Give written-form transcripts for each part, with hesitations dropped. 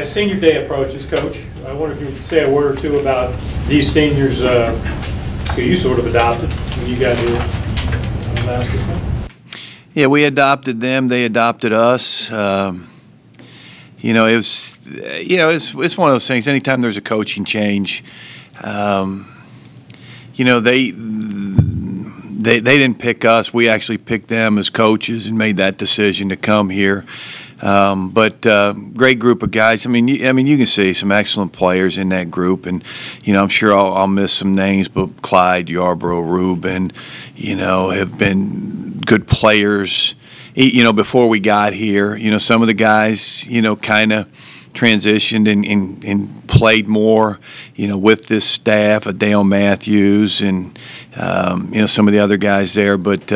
As senior day approaches, Coach, I wonder if you would say a word or two about these seniors who you sort of adopted when you got here last December. Yeah, we adopted them. They adopted us. You know, it's one of those things. Anytime there's a coaching change, you know, they didn't pick us. We actually picked them as coaches and made that decision to come here. But great group of guys. I mean, you can see some excellent players in that group, and you know, I'm sure I'll miss some names, but Clyde, Yarborough, Reuben, you know, have been good players. You know, before we got here, you know, some of the guys, you know, kind of transitioned and played more, you know, with this staff, Dale Matthews, and you know, some of the other guys there, but.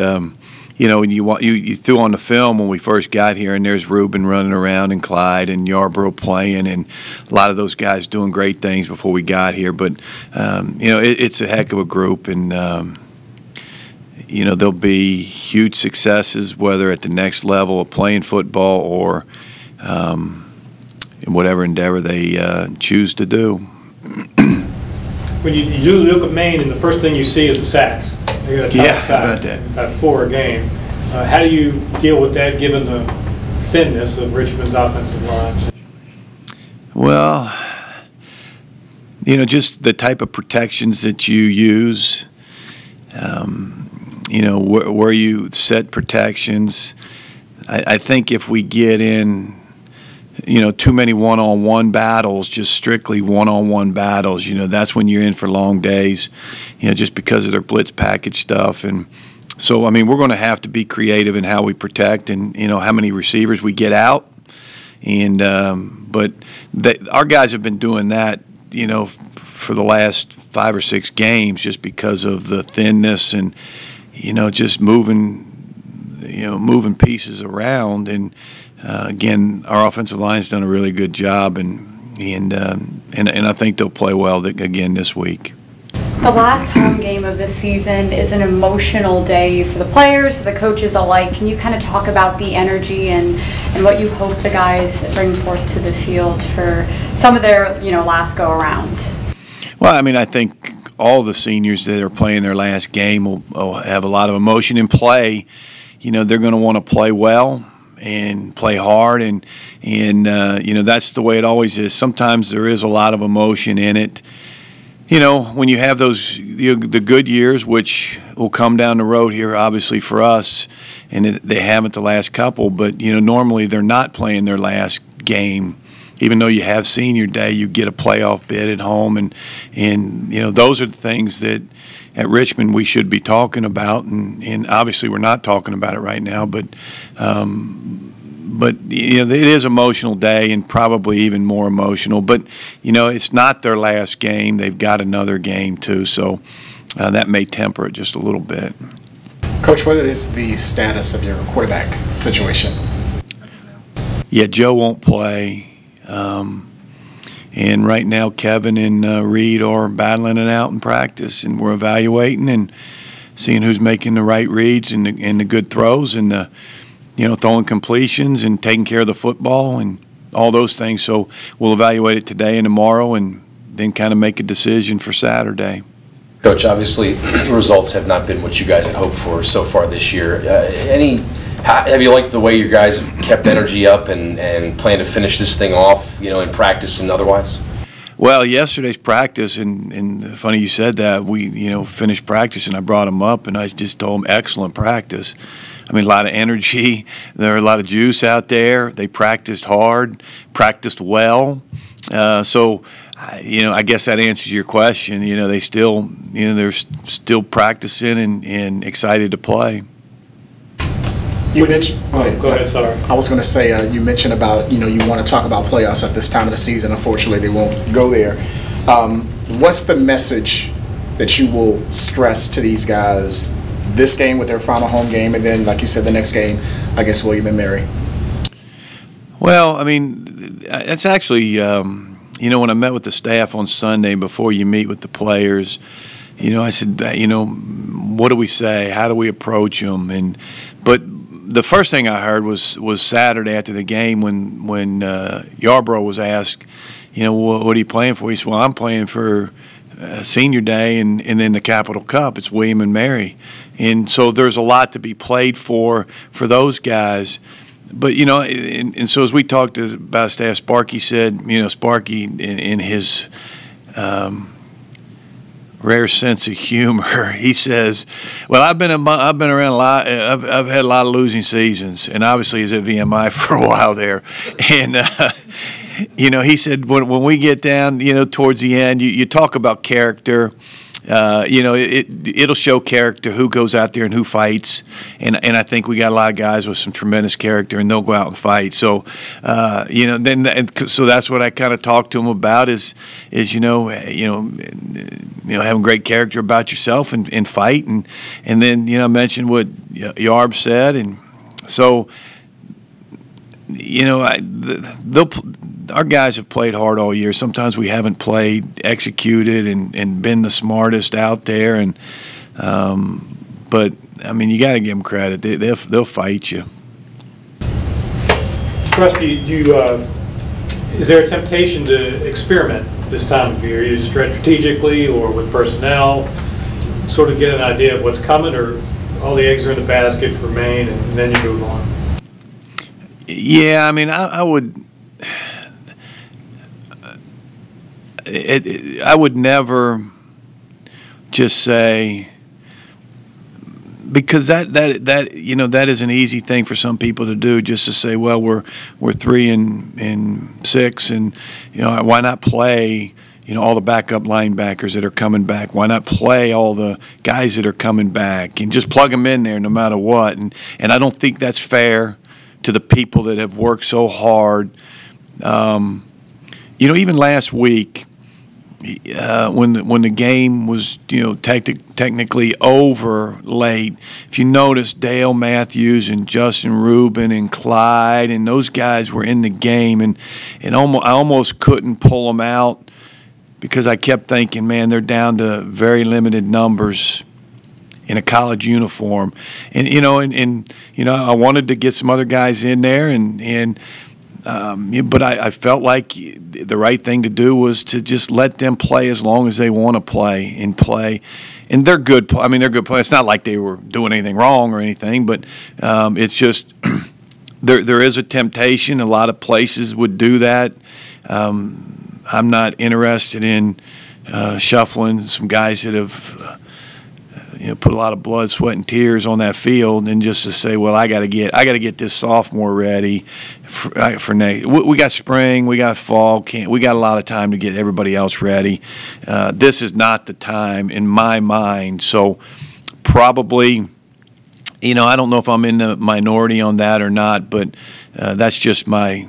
You know, you threw on the film when we first got here, and there's Reuben running around, and Clyde and Yarborough playing, and a lot of those guys doing great things before we got here. But you know, it's a heck of a group, and you know, there'll be huge successes, whether at the next level of playing football or in whatever endeavor they choose to do. When you look at Maine, and the first thing you see is the sacks. They got a ton of sacks, about 4 a game. How do you deal with that, given the thinness of Richmond's offensive line? Well, you know, just the type of protections that you use. You know, where you set protections. I think if we get in, you know, too many one-on-one battles, just strictly one-on-one battles, you know, that's when you're in for long days, you know, just because of their blitz package stuff. And so, I mean, we're going to have to be creative in how we protect and, you know, how many receivers we get out. And but our guys have been doing that, you know, for the last 5 or 6 games just because of the thinness and, you know, just moving pieces around. And again, our offensive line's done a really good job, and I think they'll play well again this week. The last home game of the season is an emotional day for the players, for the coaches alike. Can you kind of talk about the energy and what you hope the guys bring forth to the field for some of their, you know, last go-arounds? Well, I mean, I think all the seniors that are playing their last game will have a lot of emotion in play. You know, they're going to want to play well and play hard, and you know, that's the way it always is. Sometimes there is a lot of emotion in it. You know, when you have those the good years, which will come down the road here, obviously for us, and they haven't the last couple. But you know, normally they're not playing their last game. Even though you have senior day, you get a playoff bid at home, and you know, those are the things that at Richmond we should be talking about, and obviously we're not talking about it right now, but you know, it is an emotional day, and probably even more emotional. But you know, it's not their last game; they've got another game too, so that may temper it just a little bit. Coach, what is the status of your quarterback situation? Yeah, Joe won't play. And right now, Kevin and Reed are battling it out in practice, and we're evaluating and seeing who's making the right reads and the good throws, and you know, throwing completions and taking care of the football and all those things. So we'll evaluate it today and tomorrow, and then kind of make a decision for Saturday. Coach, obviously the results have not been what you guys had hoped for so far this year. Have you liked the way your guys have kept energy up and plan to finish this thing off, you know, in practice and otherwise? Well, yesterday's practice, and funny you said that, we, you know, finished practice, and I brought them up, and I just told them, excellent practice. I mean, a lot of energy. There are a lot of juice out there. They practiced hard, practiced well. So, you know, I guess that answers your question. You know, they're still practicing and excited to play. You mentioned. Go ahead. Sorry. I was going to say you mentioned about, you know, you want to talk about playoffs at this time of the season. Unfortunately, they won't go there. What's the message that you will stress to these guys this game with their final home game, and then, like you said, the next game against William and Mary? Well, I mean, it's actually, you know, when I met with the staff on Sunday before you meet with the players, you know, I said, you know, what do we say? How do we approach them? But the first thing I heard was Saturday after the game when Yarbrough was asked, what are you playing for? He said, well, I'm playing for Senior Day and then the Capital Cup. It's William and Mary. And so there's a lot to be played for those guys. But, and so as we talked about staff, Sparky said, Sparky in his rare sense of humor, he says, well, I've been around a lot. I've had a lot of losing seasons, and obviously he's at VMI for a while there. And, he said when we get down, towards the end, you talk about character. It'll show character, who goes out there and who fights, and I think we got a lot of guys with some tremendous character, and they'll go out and fight. So, so that's what I kind of talked to him about is having great character about yourself and fight, and then I mentioned what Yarb said, and so our guys have played hard all year. Sometimes we haven't played, executed, and been the smartest out there. And but I mean, you got to give them credit. They'll fight you. Rusty, is there a temptation to experiment this time of year, either strategically or with personnel, sort of get an idea of what's coming, or all the eggs are in the basket for Maine, and then you move on? Yeah, I mean, I would. I would never just say, because that is an easy thing for some people to do, just to say, well, we're 3-6, and why not play all the backup linebackers that are coming back? Why not play all the guys that are coming back and just plug them in there no matter what? And I don't think that's fair to the people that have worked so hard. Even last week, when the game was technically over late, if you notice, Dale Matthews and Justin Rubin and Clyde and those guys were in the game, and I almost couldn't pull them out because I kept thinking, man, they're down to very limited numbers in a college uniform, and I wanted to get some other guys in there, but I felt like the right thing to do was to just let them play as long as they want to play, and they're good. I mean, they're good players. It's not like they were doing anything wrong or anything, but it's just there is a temptation. A lot of places would do that. I'm not interested in shuffling some guys that have put a lot of blood, sweat, and tears on that field, and just to say, well, I got to get this sophomore ready for next. We got spring, we got fall, we got a lot of time to get everybody else ready. This is not the time in my mind. So probably, I don't know if I'm in the minority on that or not, but that's just my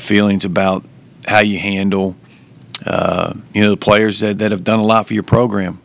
feelings about how you handle the players that have done a lot for your program.